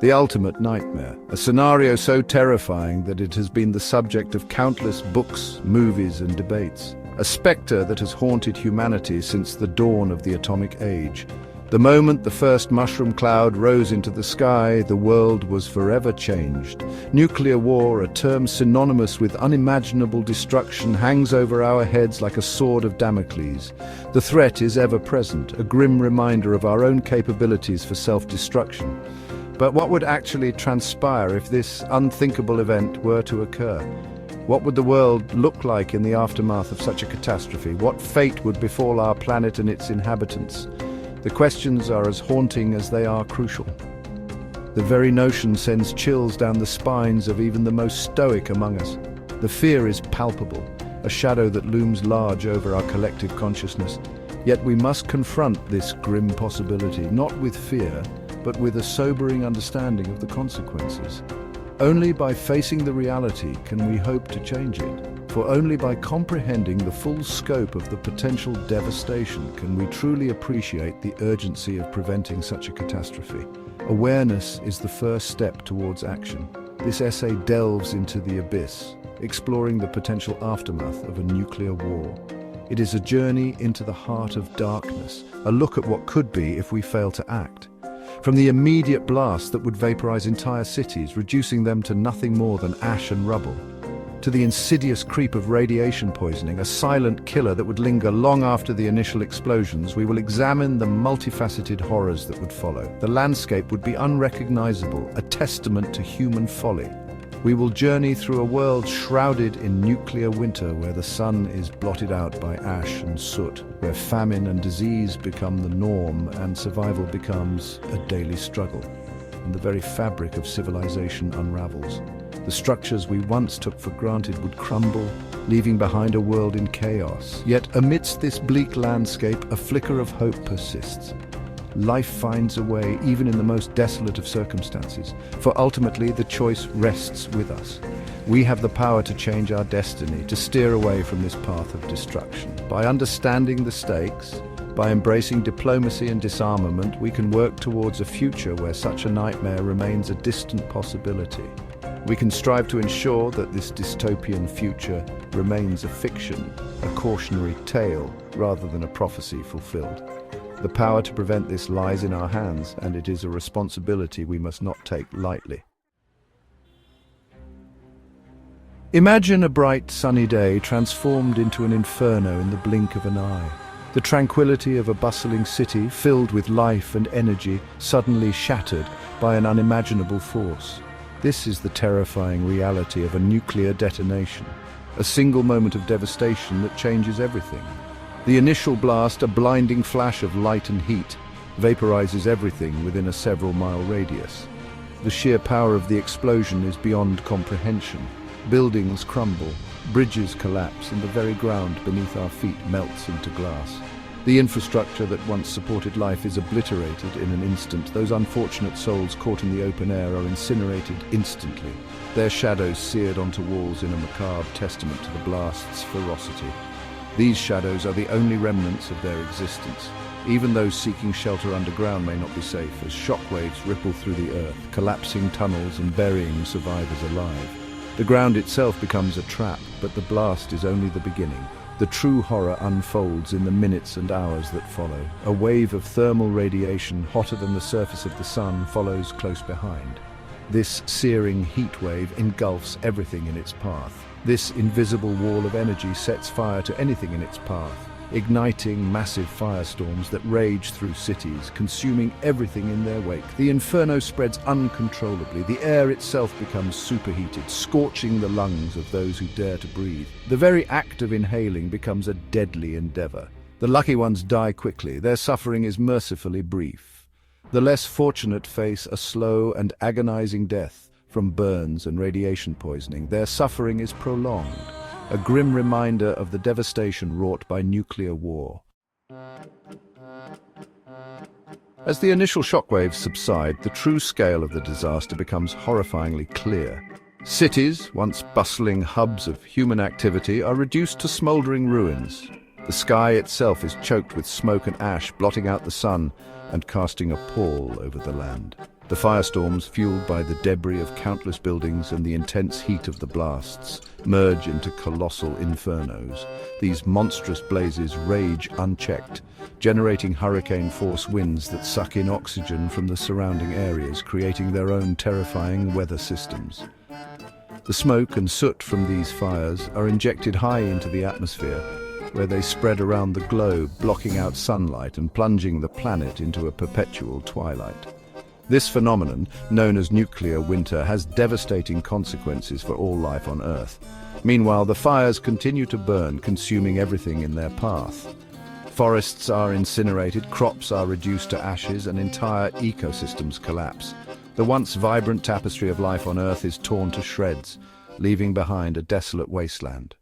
The ultimate nightmare, a scenario so terrifying that it has been the subject of countless books, movies, and debates. A spectre that has haunted humanity since the dawn of the atomic age. The moment the first mushroom cloud rose into the sky, the world was forever changed. Nuclear war, a term synonymous with unimaginable destruction, hangs over our heads like a sword of Damocles. The threat is ever present, a grim reminder of our own capabilities for self-destruction. But what would actually transpire if this unthinkable event were to occur? What would the world look like in the aftermath of such a catastrophe? What fate would befall our planet and its inhabitants? The questions are as haunting as they are crucial. The very notion sends chills down the spines of even the most stoic among us. The fear is palpable, a shadow that looms large over our collective consciousness. Yet we must confront this grim possibility, not with fear, but with a sobering understanding of the consequences. Only by facing the reality can we hope to change it. For only by comprehending the full scope of the potential devastation can we truly appreciate the urgency of preventing such a catastrophe. Awareness is the first step towards action. This essay delves into the abyss, exploring the potential aftermath of a nuclear war. It is a journey into the heart of darkness, a look at what could be if we fail to act. From the immediate blast that would vaporize entire cities, reducing them to nothing more than ash and rubble, to the insidious creep of radiation poisoning, a silent killer that would linger long after the initial explosions, we will examine the multifaceted horrors that would follow. The landscape would be unrecognizable, a testament to human folly. We will journey through a world shrouded in nuclear winter, where the sun is blotted out by ash and soot, where famine and disease become the norm and survival becomes a daily struggle, and the very fabric of civilization unravels. The structures we once took for granted would crumble, leaving behind a world in chaos. Yet amidst this bleak landscape, a flicker of hope persists. Life finds a way, even in the most desolate of circumstances, for ultimately the choice rests with us. We have the power to change our destiny, to steer away from this path of destruction. By understanding the stakes, by embracing diplomacy and disarmament, we can work towards a future where such a nightmare remains a distant possibility. We can strive to ensure that this dystopian future remains a fiction, a cautionary tale, rather than a prophecy fulfilled. The power to prevent this lies in our hands, and it is a responsibility we must not take lightly. Imagine a bright, sunny day transformed into an inferno in the blink of an eye. The tranquility of a bustling city, filled with life and energy, suddenly shattered by an unimaginable force. This is the terrifying reality of a nuclear detonation, a single moment of devastation that changes everything. The initial blast, a blinding flash of light and heat, vaporizes everything within a several-mile radius. The sheer power of the explosion is beyond comprehension. Buildings crumble, bridges collapse, and the very ground beneath our feet melts into glass. The infrastructure that once supported life is obliterated in an instant. Those unfortunate souls caught in the open air are incinerated instantly, their shadows seared onto walls in a macabre testament to the blast's ferocity. These shadows are the only remnants of their existence. Even those seeking shelter underground may not be safe, as shockwaves ripple through the earth, collapsing tunnels and burying survivors alive. The ground itself becomes a trap, but the blast is only the beginning. The true horror unfolds in the minutes and hours that follow. A wave of thermal radiation, hotter than the surface of the sun, follows close behind. This searing heat wave engulfs everything in its path. This invisible wall of energy sets fire to anything in its path, igniting massive firestorms that rage through cities, consuming everything in their wake. The inferno spreads uncontrollably. The air itself becomes superheated, scorching the lungs of those who dare to breathe. The very act of inhaling becomes a deadly endeavor. The lucky ones die quickly. Their suffering is mercifully brief. The less fortunate face a slow and agonizing death from burns and radiation poisoning. Their suffering is prolonged, a grim reminder of the devastation wrought by nuclear war. As the initial shockwaves subside, the true scale of the disaster becomes horrifyingly clear. Cities, once bustling hubs of human activity, are reduced to smoldering ruins. The sky itself is choked with smoke and ash, blotting out the sun and casting a pall over the land. The firestorms, fueled by the debris of countless buildings and the intense heat of the blasts, merge into colossal infernos. These monstrous blazes rage unchecked, generating hurricane-force winds that suck in oxygen from the surrounding areas, creating their own terrifying weather systems. The smoke and soot from these fires are injected high into the atmosphere, where they spread around the globe, blocking out sunlight and plunging the planet into a perpetual twilight. This phenomenon, known as nuclear winter, has devastating consequences for all life on Earth. Meanwhile, the fires continue to burn, consuming everything in their path. Forests are incinerated, crops are reduced to ashes, and entire ecosystems collapse. The once vibrant tapestry of life on Earth is torn to shreds, leaving behind a desolate wasteland.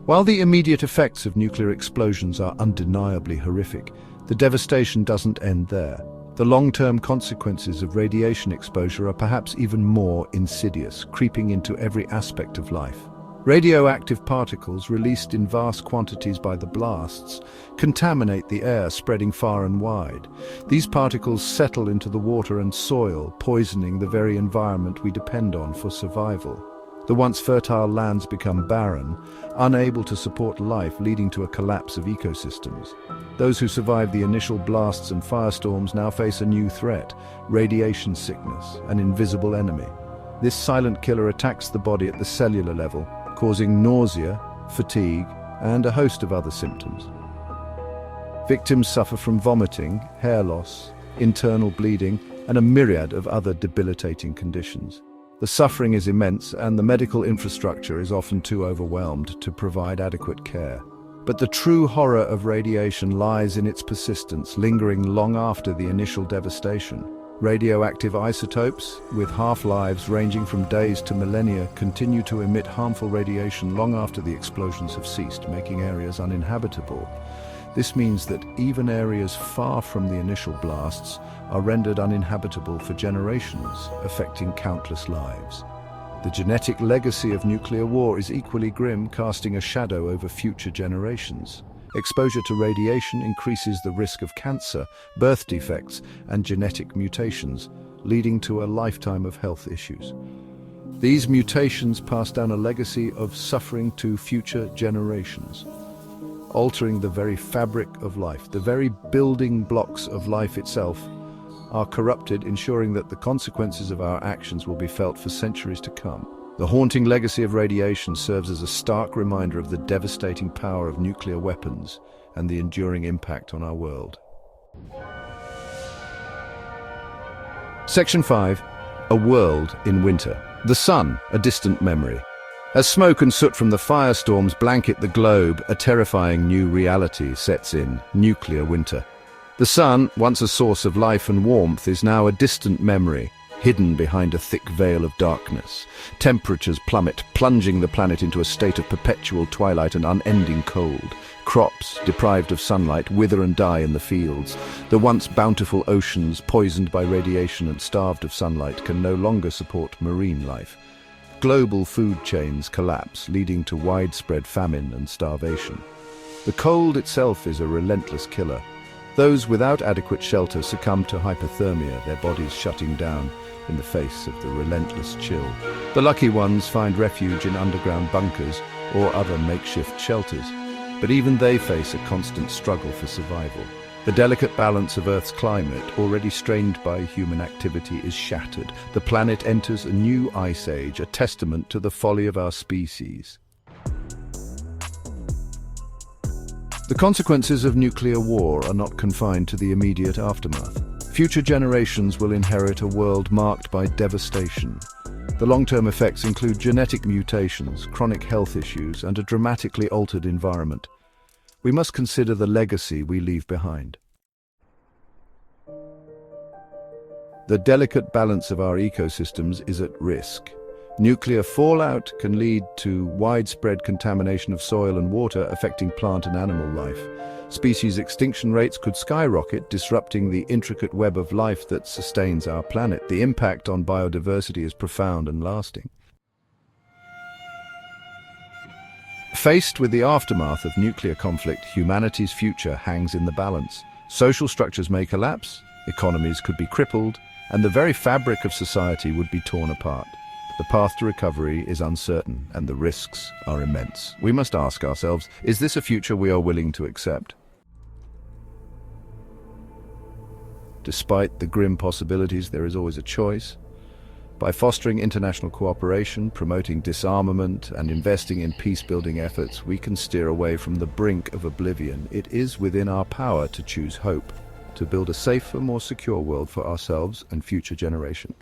While the immediate effects of nuclear explosions are undeniably horrific, the devastation doesn't end there. The long-term consequences of radiation exposure are perhaps even more insidious, creeping into every aspect of life. Radioactive particles released in vast quantities by the blasts contaminate the air, spreading far and wide. These particles settle into the water and soil, poisoning the very environment we depend on for survival. The once fertile lands become barren, unable to support life, leading to a collapse of ecosystems. Those who survived the initial blasts and firestorms now face a new threat: radiation sickness, an invisible enemy. This silent killer attacks the body at the cellular level, causing nausea, fatigue, and a host of other symptoms. Victims suffer from vomiting, hair loss, internal bleeding, and a myriad of other debilitating conditions. The suffering is immense, and the medical infrastructure is often too overwhelmed to provide adequate care. But the true horror of radiation lies in its persistence, lingering long after the initial devastation. Radioactive isotopes, with half-lives ranging from days to millennia, continue to emit harmful radiation long after the explosions have ceased, making areas uninhabitable. This means that even areas far from the initial blasts are rendered uninhabitable for generations, affecting countless lives. The genetic legacy of nuclear war is equally grim, casting a shadow over future generations. Exposure to radiation increases the risk of cancer, birth defects, and genetic mutations, leading to a lifetime of health issues. These mutations pass down a legacy of suffering to future generations, altering the very fabric of life. The very building blocks of life itself are corrupted, ensuring that the consequences of our actions will be felt for centuries to come. The haunting legacy of radiation serves as a stark reminder of the devastating power of nuclear weapons and the enduring impact on our world. Section 5. A world in winter. The sun, a distant memory. As smoke and soot from the firestorms blanket the globe, a terrifying new reality sets in: nuclear winter. The sun, once a source of life and warmth, is now a distant memory, hidden behind a thick veil of darkness. Temperatures plummet, plunging the planet into a state of perpetual twilight and unending cold. Crops, deprived of sunlight, wither and die in the fields. The once bountiful oceans, poisoned by radiation and starved of sunlight, can no longer support marine life. Global food chains collapse, leading to widespread famine and starvation. The cold itself is a relentless killer. Those without adequate shelter succumb to hypothermia, their bodies shutting down in the face of the relentless chill. The lucky ones find refuge in underground bunkers or other makeshift shelters, but even they face a constant struggle for survival. The delicate balance of Earth's climate, already strained by human activity, is shattered. The planet enters a new ice age, a testament to the folly of our species. The consequences of nuclear war are not confined to the immediate aftermath. Future generations will inherit a world marked by devastation. The long-term effects include genetic mutations, chronic health issues, and a dramatically altered environment. We must consider the legacy we leave behind. The delicate balance of our ecosystems is at risk. Nuclear fallout can lead to widespread contamination of soil and water, affecting plant and animal life. Species extinction rates could skyrocket, disrupting the intricate web of life that sustains our planet. The impact on biodiversity is profound and lasting. Faced with the aftermath of nuclear conflict, humanity's future hangs in the balance. Social structures may collapse, economies could be crippled, and the very fabric of society would be torn apart. The path to recovery is uncertain, and the risks are immense. We must ask ourselves, is this a future we are willing to accept? Despite the grim possibilities, there is always a choice. By fostering international cooperation, promoting disarmament, and investing in peace-building efforts, we can steer away from the brink of oblivion. It is within our power to choose hope, to build a safer, more secure world for ourselves and future generations.